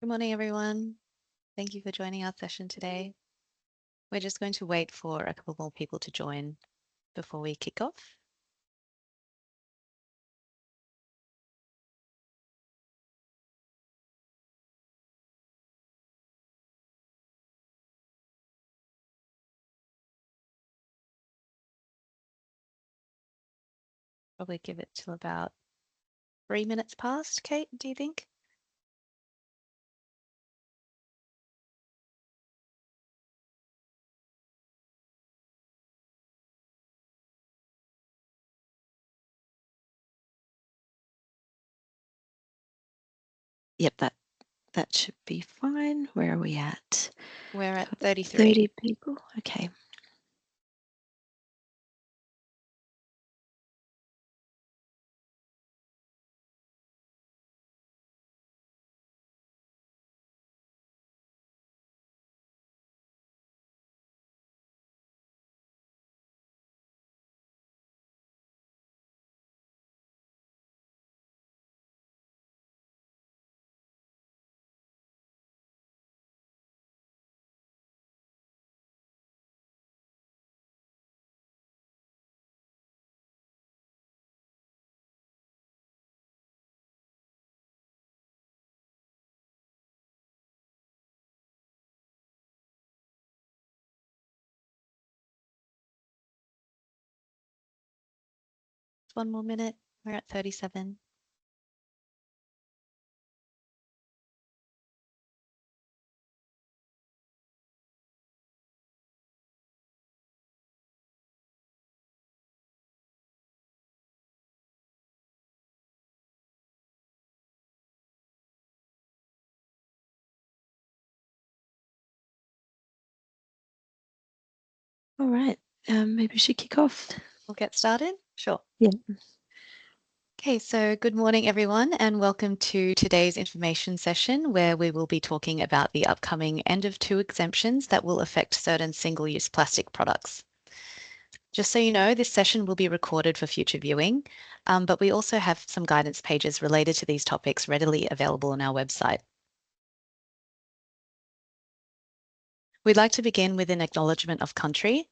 Good morning, everyone. Thank you for joining our session today. We're just going to wait for a couple more people to join before we kick off. Probably give it till about 3 minutes past. Kate, do you think? Yep, that should be fine. Where are we at? We're at 33. 30 people. Okay. One more minute. We're at 37. All right. Maybe we should kick off. We'll get started? Sure. Yeah. Okay, so good morning, everyone, and welcome to today's information session where we will be talking about the upcoming end of two exemptions that will affect certain single-use plastic products. Just so you know, this session will be recorded for future viewing, but we also have some guidance pages related to these topics readily available on our website. We'd like to begin with an acknowledgement of country.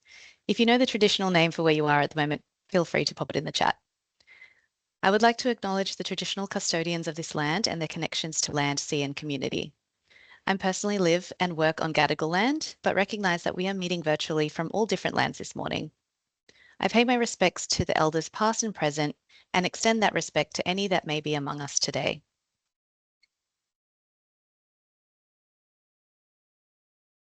If you know the traditional name for where you are at the moment, feel free to pop it in the chat. I would like to acknowledge the traditional custodians of this land and their connections to land, sea, and community. I personally live and work on Gadigal land, but recognise that we are meeting virtually from all different lands this morning. I pay my respects to the elders past and present and extend that respect to any that may be among us today.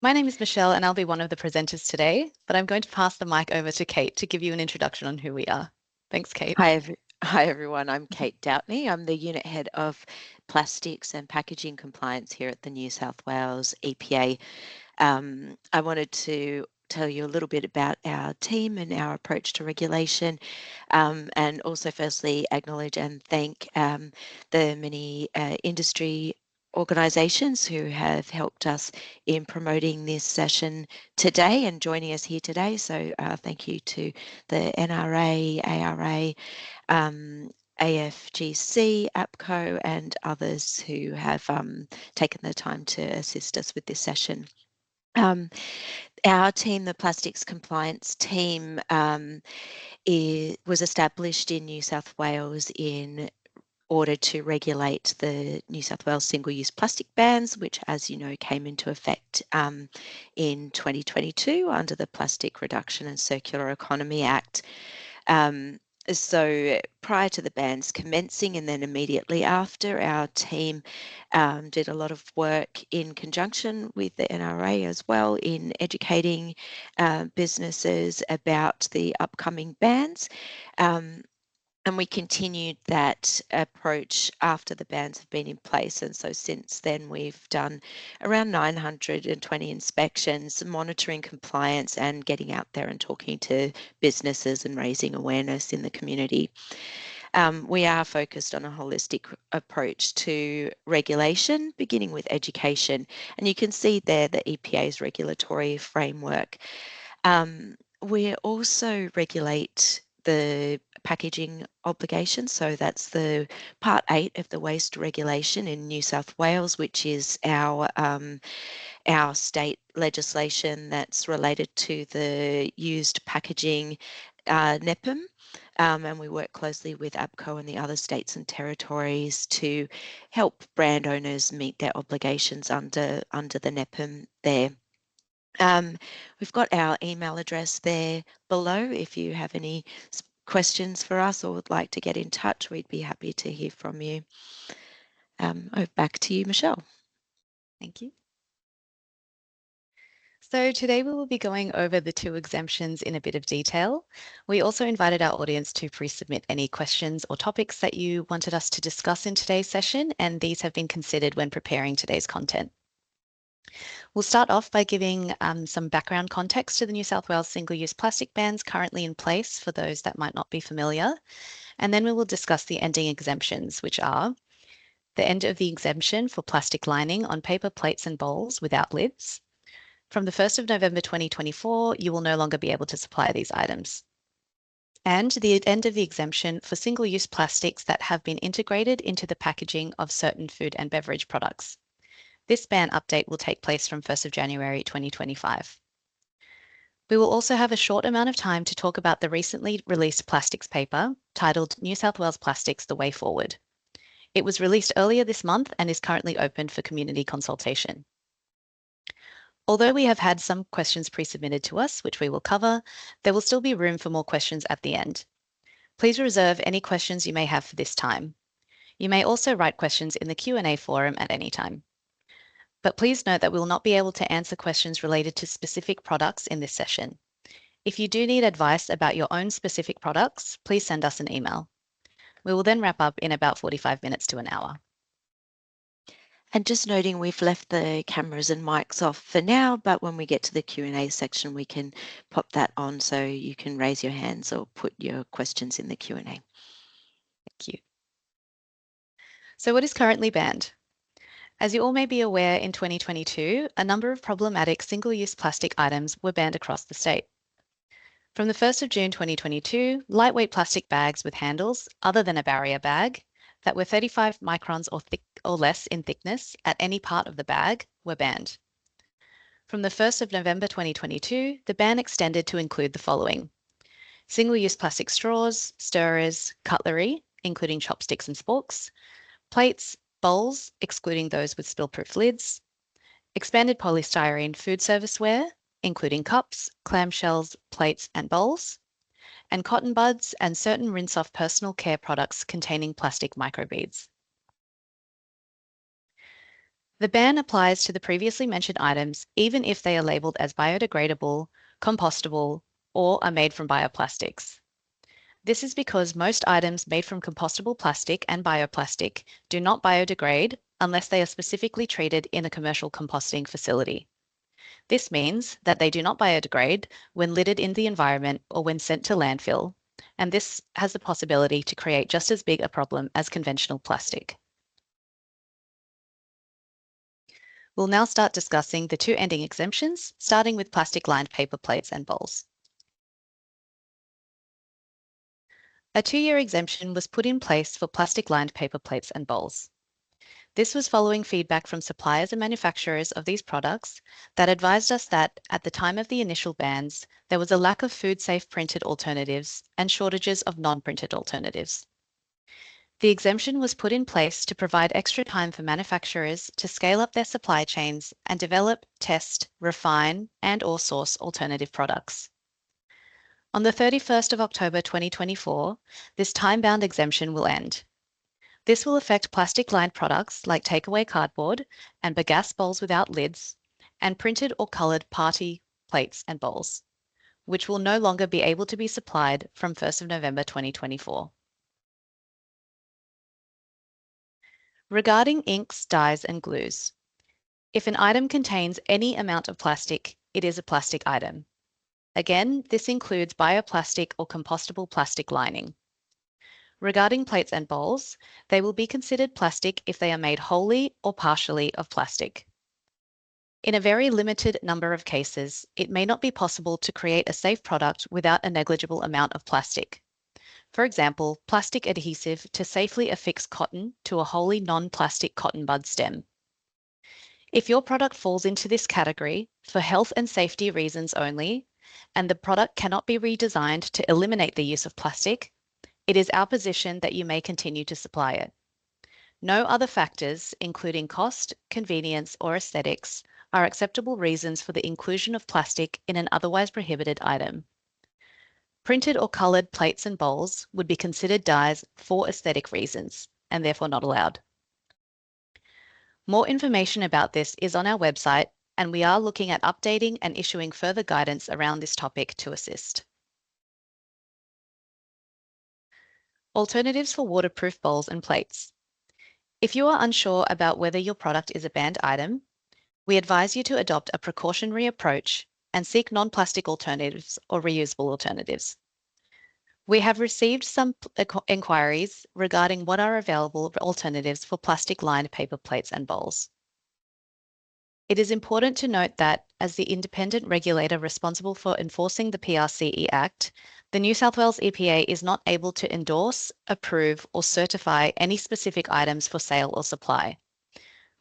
My name is Michelle and I'll be one of the presenters today, but I'm going to pass the mic over to Kate to give you an introduction on who we are. Thanks, Kate. Hi, everyone. I'm Kate Doubtney. I'm the Unit Head of Plastics and Packaging Compliance here at the New South Wales EPA. I wanted to tell you a little bit about our team and our approach to regulation, and also firstly acknowledge and thank the many industry organisations who have helped us in promoting this session today and joining us here today. So thank you to the NRA, ARA, AFGC, APCO, and others who have taken the time to assist us with this session. Our team, the Plastics Compliance Team, was established in New South Wales in order to regulate the New South Wales single-use plastic bans, which, as you know, came into effect in 2022 under the Plastic Reduction and Circular Economy Act. So prior to the bans commencing and then immediately after, our team did a lot of work in conjunction with the NRA as well in educating businesses about the upcoming bans. And we continued that approach after the bans have been in place. And so since then, we've done around 920 inspections, monitoring compliance and getting out there and talking to businesses and raising awareness in the community. We are focused on a holistic approach to regulation, beginning with education. And you can see there the EPA's regulatory framework. We also regulate the packaging obligation. So that's the Part 8 of the waste regulation in New South Wales, which is our state legislation that's related to the used packaging NEPM. And we work closely with APCO and the other states and territories to help brand owners meet their obligations under the NEPM there. We've got our email address there below. If you have any questions for us or would like to get in touch, we'd be happy to hear from you. Back to you, Michelle. Thank you. So today we will be going over the 2 exemptions in a bit of detail. We also invited our audience to pre-submit any questions or topics that you wanted us to discuss in today's session, and these have been considered when preparing today's content. We'll start off by giving some background context to the New South Wales single-use plastic bans currently in place for those that might not be familiar, and then we will discuss the ending exemptions, which are the end of the exemption for plastic lining on paper plates and bowls without lids. From the 1st of November 2024, you will no longer be able to supply these items. And the end of the exemption for single-use plastics that have been integrated into the packaging of certain food and beverage products. This ban update will take place from 1st of January 2025. We will also have a short amount of time to talk about the recently released plastics paper titled New South Wales Plastics: The Way Forward. It was released earlier this month and is currently open for community consultation. Although we have had some questions pre-submitted to us, which we will cover, there will still be room for more questions at the end. Please reserve any questions you may have for this time. You may also write questions in the Q&A forum at any time. But please note that we will not be able to answer questions related to specific products in this session. If you do need advice about your own specific products, please send us an email. We will then wrap up in about 45 minutes to an hour. And just noting, we've left the cameras and mics off for now, but when we get to the Q&A section, we can pop that on so you can raise your hands or put your questions in the Q&A. Thank you. So what is currently banned? As you all may be aware, in 2022, a number of problematic single-use plastic items were banned across the state. From the 1st of June 2022, lightweight plastic bags with handles other than a barrier bag that were 35 microns or less in thickness at any part of the bag were banned. From the 1st of November 2022, the ban extended to include the following: single-use plastic straws, stirrers, cutlery, including chopsticks and sporks, plates, bowls, excluding those with spill-proof lids, expanded polystyrene food serviceware, including cups, clamshells, plates, and bowls, and cotton buds and certain rinse-off personal care products containing plastic microbeads. The ban applies to the previously mentioned items even if they are labelled as biodegradable, compostable, or are made from bioplastics. This is because most items made from compostable plastic and bioplastic do not biodegrade unless they are specifically treated in a commercial composting facility. This means that they do not biodegrade when littered in the environment or when sent to landfill, and this has the possibility to create just as big a problem as conventional plastic. We'll now start discussing the 2 ending exemptions, starting with plastic-lined paper plates and bowls. A 2-year exemption was put in place for plastic-lined paper plates and bowls. This was following feedback from suppliers and manufacturers of these products that advised us that, at the time of the initial bans, there was a lack of food-safe printed alternatives and shortages of non-printed alternatives. The exemption was put in place to provide extra time for manufacturers to scale up their supply chains and develop, test, refine, and/or source alternative products. On the 31st of October 2024, this time-bound exemption will end. This will affect plastic-lined products like takeaway cardboard and bagasse bowls without lids, and printed or coloured party plates and bowls, which will no longer be able to be supplied from 1st of November 2024. Regarding inks, dyes, and glues, if an item contains any amount of plastic, it is a plastic item. Again, this includes bioplastic or compostable plastic lining. Regarding plates and bowls, they will be considered plastic if they are made wholly or partially of plastic. In a very limited number of cases, it may not be possible to create a safe product without a negligible amount of plastic. For example, plastic adhesive to safely affix cotton to a wholly non-plastic cotton bud stem. If your product falls into this category for health and safety reasons only, and the product cannot be redesigned to eliminate the use of plastic, it is our position that you may continue to supply it. No other factors, including cost, convenience, or aesthetics, are acceptable reasons for the inclusion of plastic in an otherwise prohibited item. Printed or coloured plates and bowls would be considered dyes for aesthetic reasons and therefore not allowed. More information about this is on our website, and we are looking at updating and issuing further guidance around this topic to assist. Alternatives for waterproof bowls and plates. If you are unsure about whether your product is a banned item, we advise you to adopt a precautionary approach and seek non-plastic alternatives or reusable alternatives. We have received some inquiries regarding what are available alternatives for plastic-lined paper plates and bowls. It is important to note that, as the independent regulator responsible for enforcing the PRCE Act, the New South Wales EPA is not able to endorse, approve, or certify any specific items for sale or supply.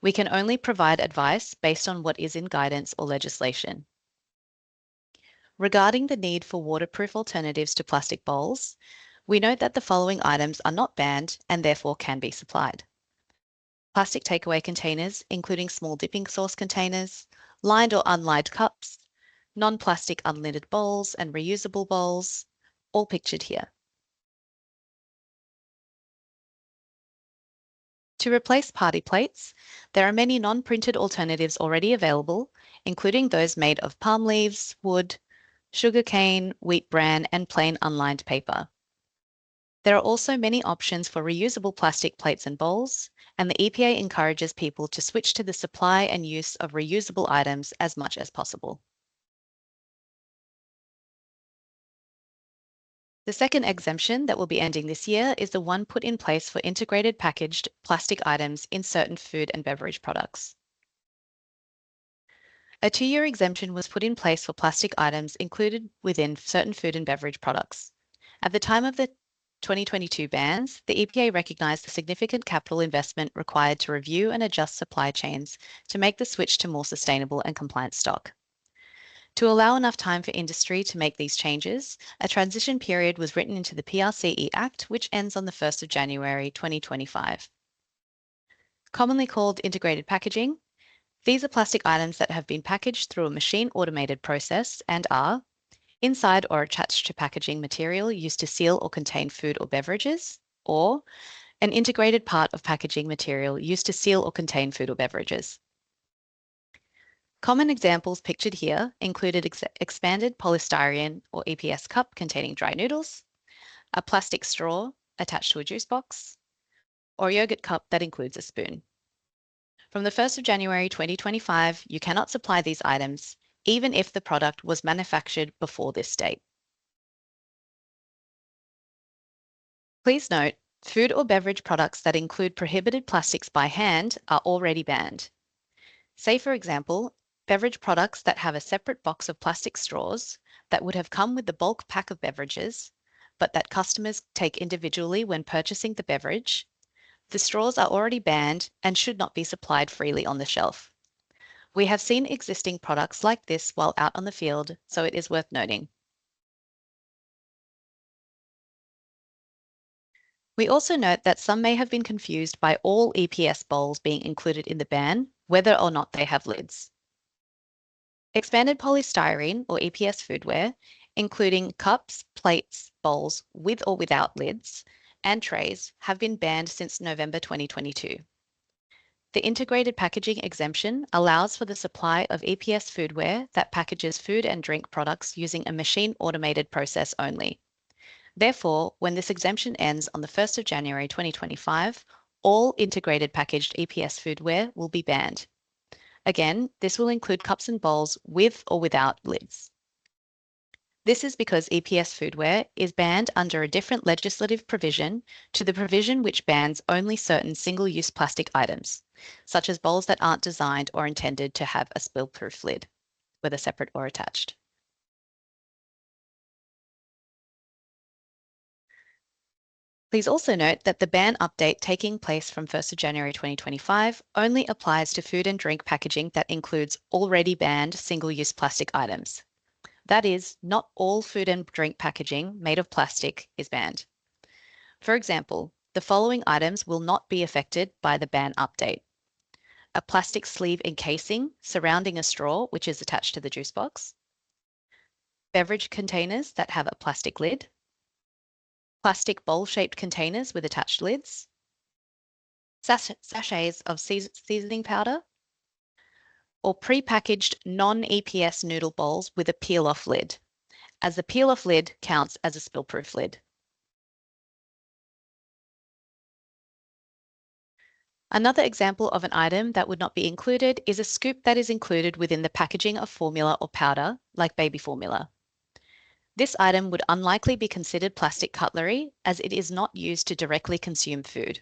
We can only provide advice based on what is in guidance or legislation. Regarding the need for waterproof alternatives to plastic bowls, we note that the following items are not banned and therefore can be supplied. Plastic takeaway containers, including small dipping sauce containers, lined or unlined cups, non-plastic unlidded bowls and reusable bowls, all pictured here. To replace party plates, there are many non-printed alternatives already available, including those made of palm leaves, wood, sugarcane, wheat bran, and plain unlined paper. There are also many options for reusable plastic plates and bowls, and the EPA encourages people to switch to the supply and use of reusable items as much as possible. The second exemption that will be ending this year is the one put in place for integrated packaged plastic items in certain food and beverage products. A 2-year exemption was put in place for plastic items included within certain food and beverage products. At the time of the 2022 bans, the EPA recognised the significant capital investment required to review and adjust supply chains to make the switch to more sustainable and compliant stock. To allow enough time for industry to make these changes, a transition period was written into the PRCE Act, which ends on the 1st of January 2025. Commonly called integrated packaging, these are plastic items that have been packaged through a machine automated process and are inside or attached to packaging material used to seal or contain food or beverages, or an integrated part of packaging material used to seal or contain food or beverages. Common examples pictured here included expanded polystyrene or EPS cup containing dry noodles, a plastic straw attached to a juice box, or a yogurt cup that includes a spoon. From the 1st of January 2025, you cannot supply these items, even if the product was manufactured before this date. Please note, food or beverage products that include prohibited plastics by hand are already banned. Say, for example, beverage products that have a separate box of plastic straws that would have come with the bulk pack of beverages, but that customers take individually when purchasing the beverage. The straws are already banned and should not be supplied freely on the shelf. We have seen existing products like this while out on the field, so it is worth noting. We also note that some may have been confused by all EPS bowls being included in the ban, whether or not they have lids. Expanded polystyrene, or EPS foodware, including cups, plates, bowls with or without lids, and trays, have been banned since November 2022. The integrated packaging exemption allows for the supply of EPS foodware that packages food and drink products using a machine automated process only. Therefore, when this exemption ends on the 1st of January 2025, all integrated packaged EPS foodware will be banned. Again, this will include cups and bowls with or without lids. This is because EPS foodware is banned under a different legislative provision to the provision which bans only certain single-use plastic items, such as bowls that aren't designed or intended to have a spill-proof lid, whether separate or attached. Please also note that the ban update taking place from 1st of January 2025 only applies to food and drink packaging that includes already banned single-use plastic items. That is, not all food and drink packaging made of plastic is banned. For example, the following items will not be affected by the ban update: a plastic sleeve encasing surrounding a straw which is attached to the juice box, beverage containers that have a plastic lid, plastic bowl-shaped containers with attached lids, sachets of seasoning powder, or pre-packaged non-EPS noodle bowls with a peel-off lid, as the peel-off lid counts as a spill-proof lid. Another example of an item that would not be included is a scoop that is included within the packaging of formula or powder, like baby formula. This item would unlikely be considered plastic cutlery as it is not used to directly consume food.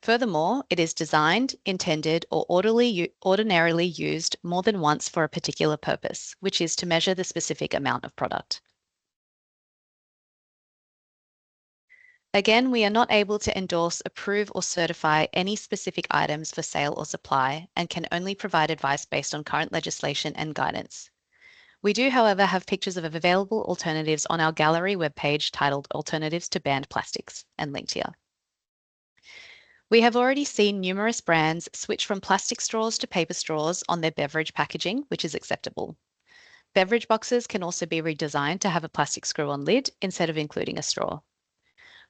Furthermore, it is designed, intended, or ordinarily used more than once for a particular purpose, which is to measure the specific amount of product. Again, we are not able to endorse, approve, or certify any specific items for sale or supply and can only provide advice based on current legislation and guidance. We do, however, have pictures of available alternatives on our gallery webpage titled Alternatives to Banned Plastics and linked here. We have already seen numerous brands switch from plastic straws to paper straws on their beverage packaging, which is acceptable. Beverage boxes can also be redesigned to have a plastic screw-on lid instead of including a straw.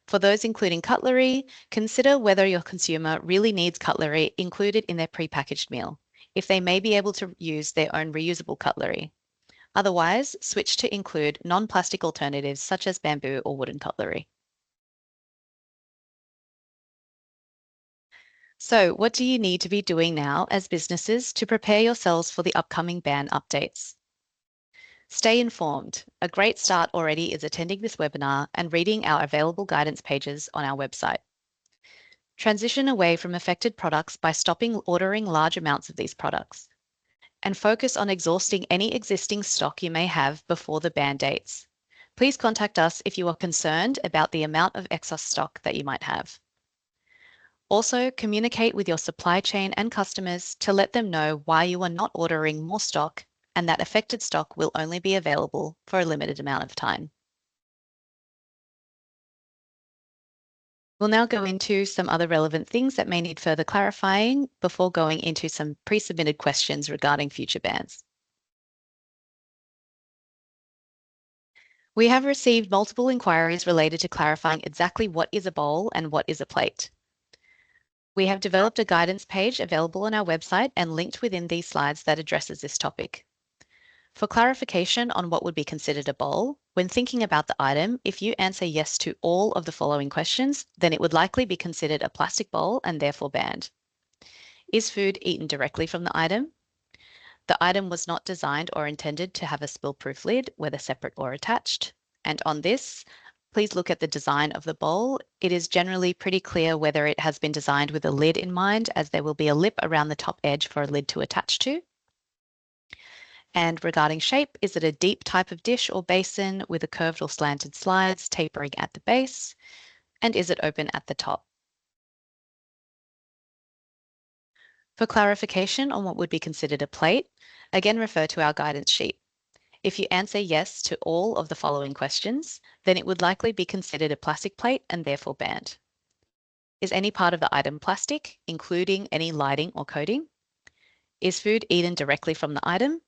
For those including cutlery, consider whether your consumer really needs cutlery included in their prepackaged meal, if they may be able to use their own reusable cutlery. Otherwise, switch to include non-plastic alternatives such as bamboo or wooden cutlery. So, what do you need to be doing now as businesses to prepare yourselves for the upcoming ban updates? Stay informed. A great start already is attending this webinar and reading our available guidance pages on our website. Transition away from affected products by stopping ordering large amounts of these products, and focus on exhausting any existing stock you may have before the ban dates. Please contact us if you are concerned about the amount of excess stock that you might have. Also, communicate with your supply chain and customers to let them know why you are not ordering more stock and that affected stock will only be available for a limited amount of time. We'll now go into some other relevant things that may need further clarifying before going into some pre-submitted questions regarding future bans. We have received multiple inquiries related to clarifying exactly what is a bowl and what is a plate. We have developed a guidance page available on our website and linked within these slides that addresses this topic. For clarification on what would be considered a bowl, when thinking about the item, if you answer yes to all of the following questions, then it would likely be considered a plastic bowl and therefore banned. Is food eaten directly from the item? The item was not designed or intended to have a spill-proof lid, whether separate or attached. And on this, please look at the design of the bowl. It is generally pretty clear whether it has been designed with a lid in mind, as there will be a lip around the top edge for a lid to attach to. And regarding shape, is it a deep type of dish or basin with a curved or slanted slides tapering at the base? And is it open at the top? For clarification on what would be considered a plate, again refer to our guidance sheet. If you answer yes to all of the following questions, then it would likely be considered a plastic plate and therefore banned. Is any part of the item plastic, including any lighting or coating? Is food eaten directly from the item?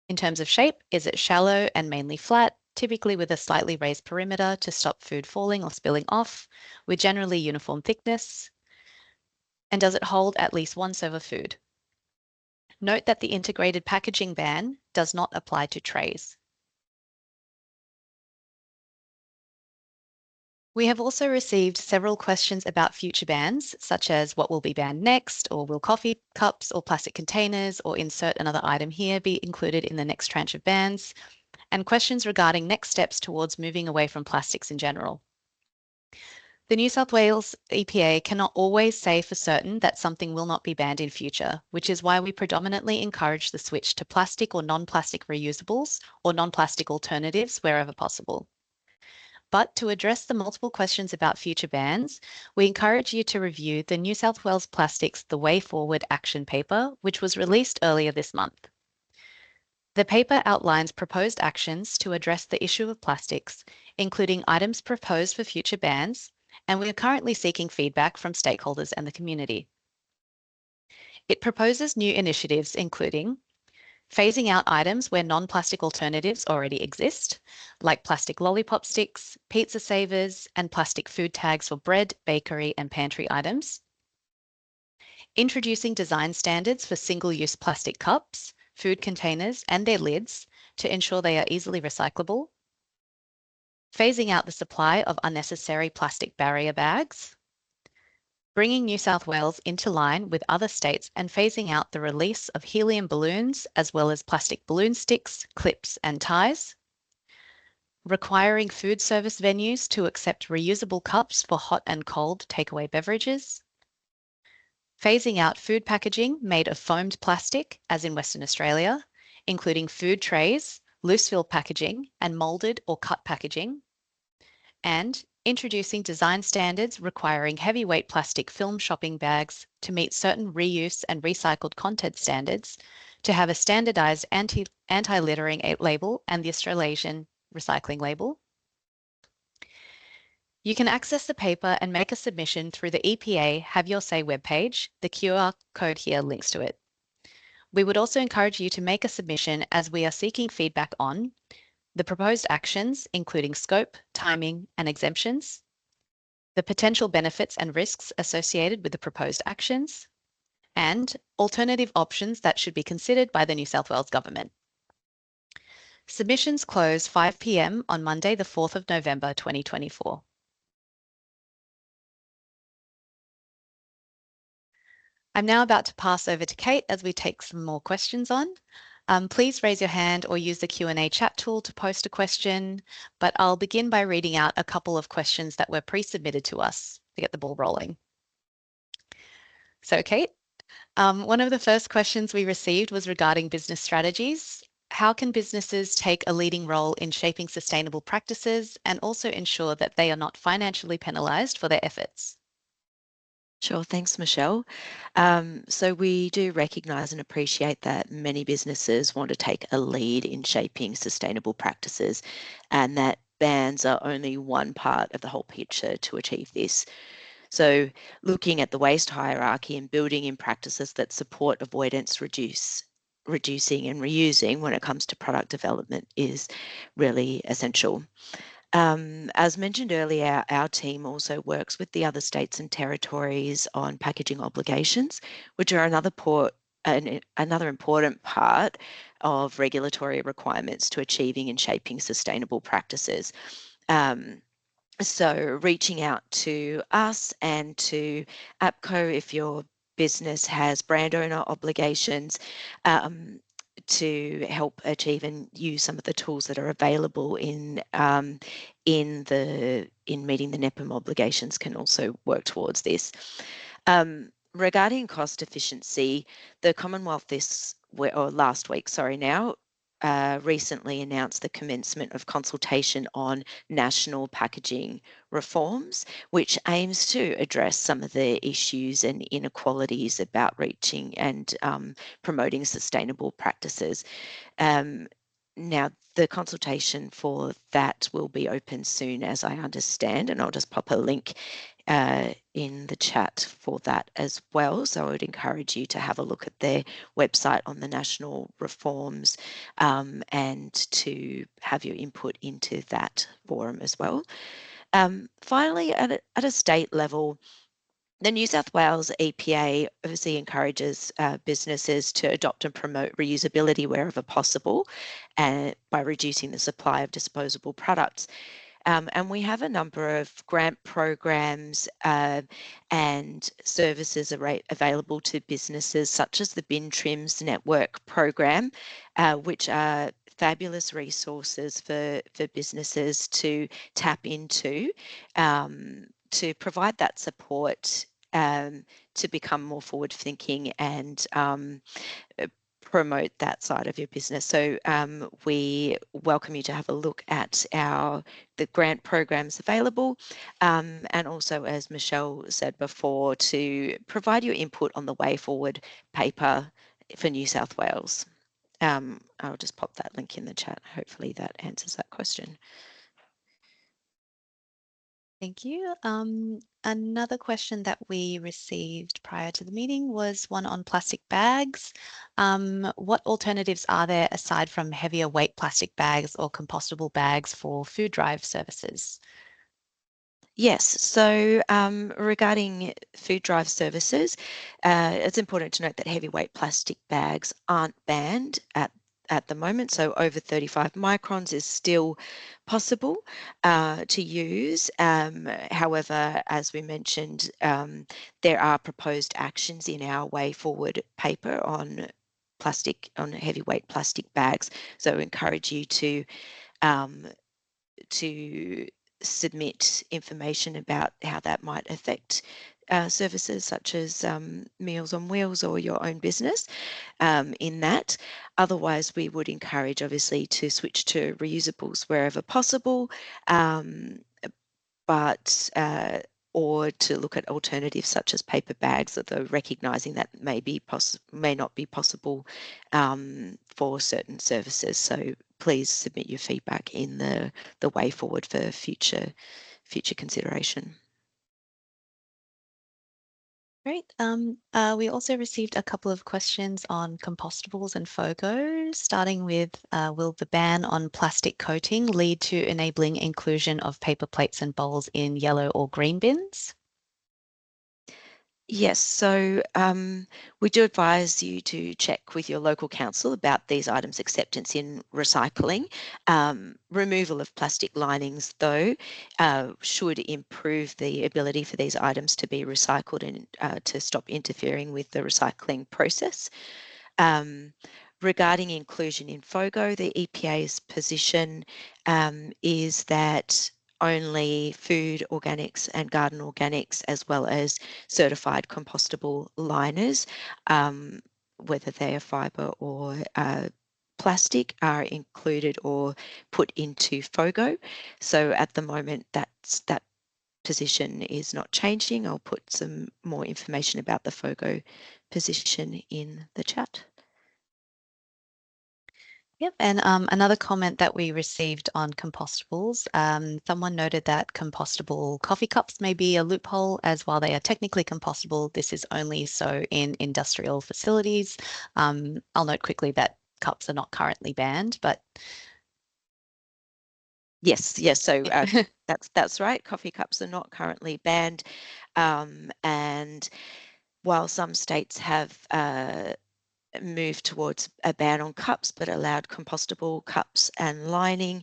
In terms of shape, is it shallow and mainly flat, typically with a slightly raised perimeter to stop food falling or spilling off, with generally uniform thickness? And does it hold at least one serve of food? Note that the integrated packaging ban does not apply to trays. We have also received several questions about future bans, such as what will be banned next, or will coffee cups or plastic containers, or insert another item here, be included in the next tranche of bans, and questions regarding next steps towards moving away from plastics in general. The New South Wales EPA cannot always say for certain that something will not be banned in future, which is why we predominantly encourage the switch to plastic or non-plastic reusables or non-plastic alternatives wherever possible. But to address the multiple questions about future bans, we encourage you to review the New South Wales Plastics The Way Forward Action Paper, which was released earlier this month. The paper outlines proposed actions to address the issue of plastics, including items proposed for future bans, and we are currently seeking feedback from stakeholders and the community. It proposes new initiatives, including phasing out items where non-plastic alternatives already exist, like plastic lollipop sticks, pizza savers, and plastic food tags for bread, bakery, and pantry items. Introducing design standards for single-use plastic cups, food containers, and their lids to ensure they are easily recyclable. Phasing out the supply of unnecessary plastic barrier bags. Bringing New South Wales into line with other states and phasing out the release of helium balloons as well as plastic balloon sticks, clips, and ties. Requiring food service venues to accept reusable cups for hot and cold takeaway beverages. Phasing out food packaging made of foamed plastic, as in Western Australia, including food trays, loose fill packaging, and moulded or cut packaging. And introducing design standards requiring heavyweight plastic film shopping bags to meet certain reuse and recycled content standards to have a standardized anti-littering label and the Australasian recycling label. You can access the paper and make a submission through the EPA Have Your Say webpage. The QR code here links to it. We would also encourage you to make a submission as we are seeking feedback on the proposed actions, including scope, timing, and exemptions, the potential benefits and risks associated with the proposed actions, and alternative options that should be considered by the New South Wales Government. Submissions close 5 p.m. on Monday, the 4th of November, 2024. I'm now about to pass over to Kate as we take some more questions on. Please raise your hand or use the Q&A chat tool to post a question, but I'll begin by reading out a couple of questions that were pre-submitted to us to get the ball rolling. So Kate, one of the first questions we received was regarding business strategies. How can businesses take a leading role in shaping sustainable practices and also ensure that they are not financially penalised for their efforts? Sure, thanks, Michelle. So we do recognise and appreciate that many businesses want to take a lead in shaping sustainable practices, and that bans are only one part of the whole picture to achieve this. So looking at the waste hierarchy and building in practices that support avoidance, reducing and reusing when it comes to product development is really essential. As mentioned earlier, our team also works with the other states and territories on packaging obligations, which are another important part of regulatory requirements to achieving and shaping sustainable practices. So reaching out to us and to APCO if your business has brand owner obligations, to help achieve and use some of the tools that are available in meeting the NEPM obligations can also work towards this. Regarding cost efficiency, the Commonwealth last week, recently announced the commencement of consultation on national packaging reforms, which aims to address some of the issues and inequalities about reaching and promoting sustainable practices. Now, the consultation for that will be open soon, as I understand, and I'll just pop a link in the chat for that as well. So I would encourage you to have a look at their website on the national reforms and to have your input into that forum as well. Finally, at a state level, the New South Wales EPA obviously encourages businesses to adopt and promote reusability wherever possible and by reducing the supply of disposable products. And we have a number of grant programs and services available to businesses, such as the Bin Trims Network program, which are fabulous resources for businesses to tap into to provide that support to become more forward thinking and promote that side of your business. So we welcome you to have a look at the grant programs available, and also, as Michelle said before, to provide your input on the way forward paper for New South Wales. I'll just pop that link in the chat. Hopefully that answers that question. Thank you. Another question that we received prior to the meeting was one on plastic bags. What alternatives are there aside from heavier weight plastic bags or compostable bags for food drive services? Yes, so regarding food drive services, it's important to note that heavyweight plastic bags aren't banned at the moment. So over 35 microns is still possible to use. However, as we mentioned, there are proposed actions in our way forward paper on heavyweight plastic bags. So I encourage you um, to submit information about how that might affect services such as Meals on Wheels or your own business in that. Otherwise, we would encourage, obviously, to switch to reusables wherever possible, but or to look at alternatives such as paper bags, although recognising that may not be possible for certain services. So please submit your feedback in the way forward for future consideration. Great. We also received a couple of questions on compostables and FOGO, starting with, will the ban on plastic coating lead to enabling inclusion of paper plates and bowls in yellow or green bins? Yes, so we do advise you to check with your local council about these items' acceptance in recycling. Removal of plastic linings, though, should improve the ability for these items to be recycled and to stop interfering with the recycling process. Regarding inclusion in FOGO, the EPA's position is that only food organics and garden organics, as well as certified compostable liners, whether they are fibre or plastic, are included or put into FOGO. So at the moment, that position is not changing. I'll put some more information about the FOGO position in the chat. Yep, and another comment that we received on compostables, someone noted that compostable coffee cups may be a loophole, as while they are technically compostable, this is only so in industrial facilities. I'll note quickly that cups are not currently banned, but Yes. So that's right. Coffee cups are not currently banned, and while some states have moved towards a ban on cups but allowed compostable cups and lining.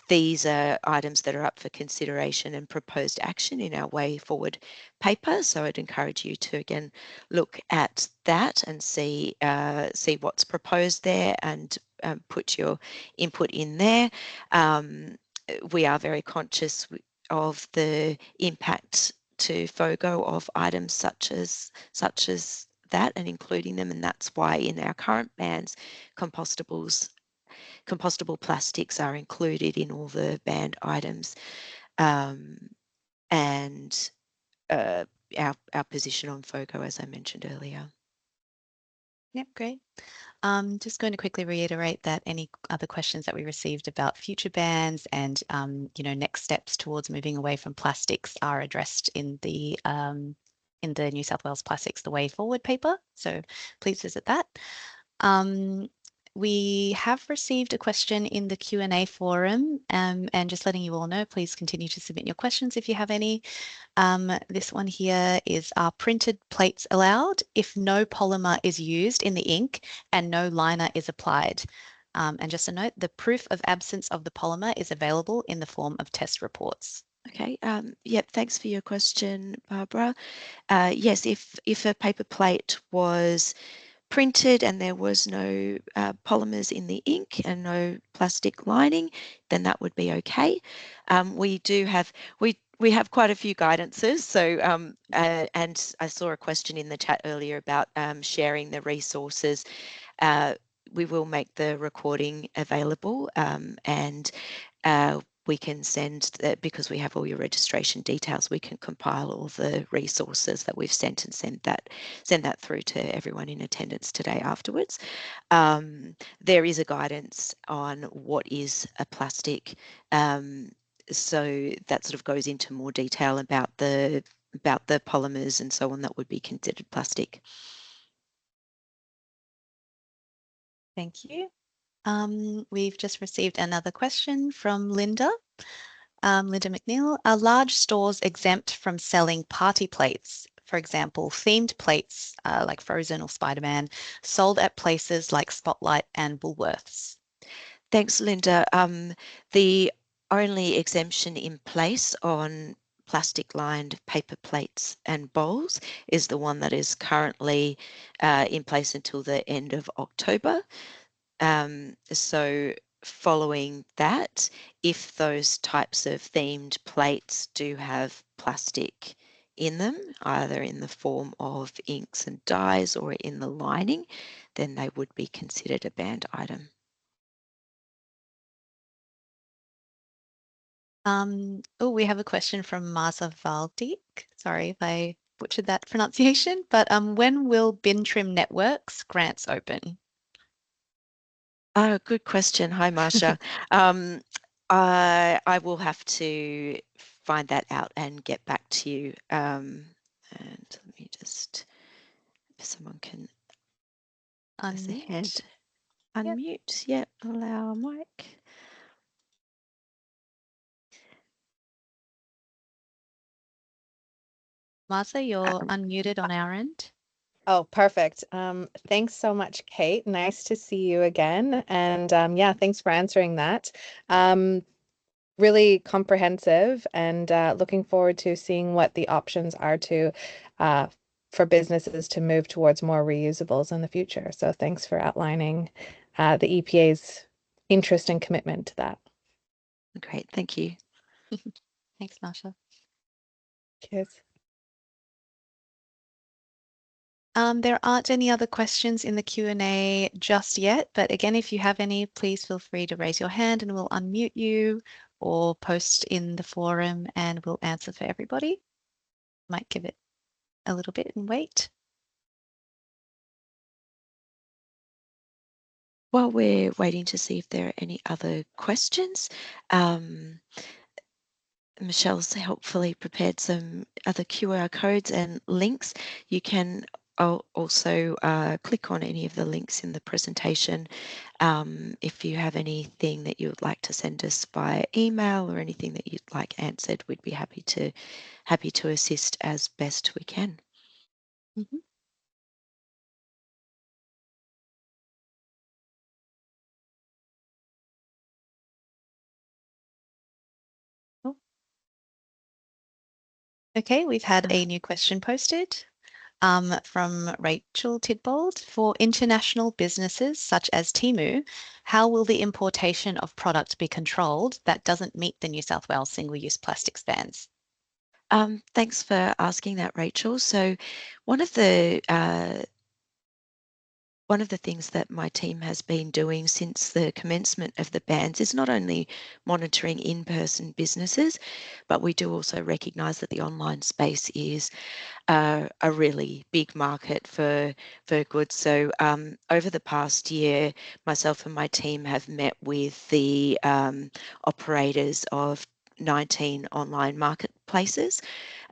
These are items that are up for consideration and proposed action in our way forward paper. So I'd encourage you to again look at that and see what's proposed there and put your input in there. We are very conscious of the impact to FOGO of items such as that and including them, and that's why in our current bans, compostable plastics are included in all the banned items, and our position on FOGO, as I mentioned earlier. Yep, great. Just going to quickly reiterate that any other questions that we received about future bans and next steps towards moving away from plastics are addressed in the New South Wales Plastics the Way Forward paper. So please visit that. We have received a question in the Q&A forum, and just letting you all know, please continue to submit your questions if you have any. This one here is, are printed plates allowed if no polymer is used in the ink and no liner is applied? And just a note, the proof of absence of the polymer is available in the form of test reports. Okay, yep, thanks for your question, Barbara. Yes, if a paper plate was printed and there was no polymers in the ink and no plastic lining, then that would be okay. We we have quite a few guidances. So, and I saw a question in the chat earlier about sharing the resources. Uh, we will make the recording available, and we can send that, because we have all your registration details, we can compile all the resources that we've sent and send that through to everyone in attendance today afterwards. There is a guidance on what is a plastic. So that sort of goes into more detail about the polymers and so on that would be considered plastic. Thank you. We've just received another question from Linda. Linda McNeil, are large stores exempt from selling party plates? For example, themed plates like Frozen or Spider-Man sold at places like Spotlight and Woolworths. Thanks, Linda. The only exemption in place on plastic-lined paper plates and bowls is the one that is currently in place until the end of October. So following that, if those types of themed plates do have plastic in them, either in the form of inks and dyes or in the lining, then they would be considered a banned item. Oh, we have a question from Marza Valdik. Sorry if I butchered that pronunciation, but when will Bin Trim Networks grants open? Oh, good question. Hi, Marsha. Um, I will have to find that out and get back to you. And let me just, if someone can raise their hand, Unmute. Yep. unmute. Yep, allow mic. Martha, you're Um, unmuted on our end. Oh, perfect. Thanks so much, Kate. Nice to see you again. And yeah, thanks for answering that. Really comprehensive and looking forward to seeing what the options are to for businesses to move towards more reusables in the future. So thanks for outlining the EPA's interest and commitment to that. Great, thank you. Thanks, Marsha. Cheers. There aren't any other questions in the Q&A just yet, but again, if you have any, please feel free to raise your hand and we'll unmute you or post in the forum and we'll answer for everybody. Might give it a little bit and wait. While we're waiting to see if there are any other questions, Michelle's helpfully prepared some other QR codes and links. You can also click on any of the links in the presentation. If you have anything that you would like to send us by email or anything that you'd like answered, we'd be happy to assist as best we can. Mhm. Oh. Okay, we've had a new question posted from Rachel Tidbold. For international businesses such as Temu, how will the importation of product be controlled that doesn't meet the New South Wales single-use plastics bans? Thanks for asking that, Rachel. So one of the things that my team has been doing since the commencement of the bans is not only monitoring in-person businesses, but we do also recognise that the online space is a really big market for goods. So over the past year, myself and my team have met with the operators of 19 online marketplaces,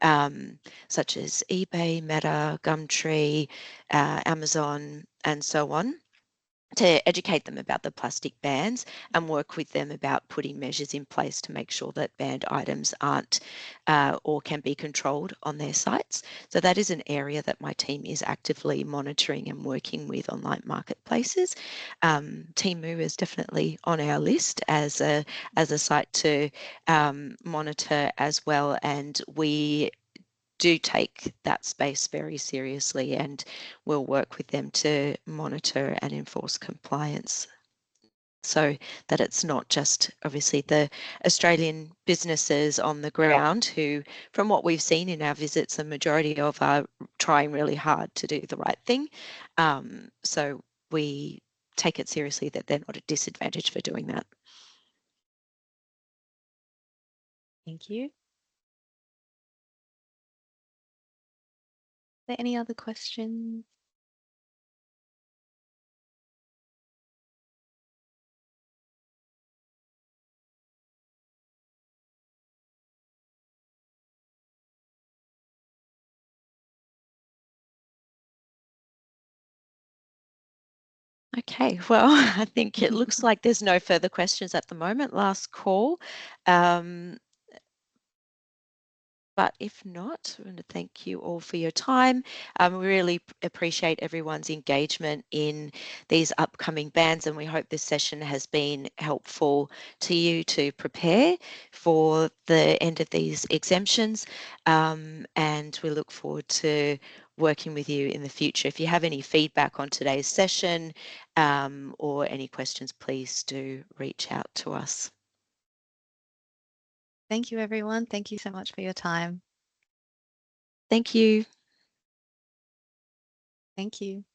such as eBay, Meta, Gumtree, Amazon, and so on, to educate them about the plastic bans and work with them about putting measures in place to make sure that banned items aren't or can be controlled on their sites. So that is an area that my team is actively monitoring and working with online marketplaces. Temu is definitely on our list as a site to monitor as well, and we do take that space very seriously and will work with them to monitor and enforce compliance. so that it's not just obviously the Australian businesses on the ground who, from what we've seen in our visits, the majority of are trying really hard to do the right thing. So we take it seriously that they're not a disadvantage for doing that. Thank you. Are there any other questions? Okay, well, I think it looks like there's no further questions at the moment. Last call. But if not, I want to thank you all for your time. We really appreciate everyone's engagement in these upcoming bans, and we hope this session has been helpful to you to prepare for the end of these exemptions. And we look forward to working with you in the future. If you have any feedback on today's session or any questions, please do reach out to us. Thank you, everyone. Thank you so much for your time. Thank you. Thank you.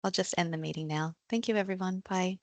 I'll just end the meeting now. Thank you, everyone. Bye.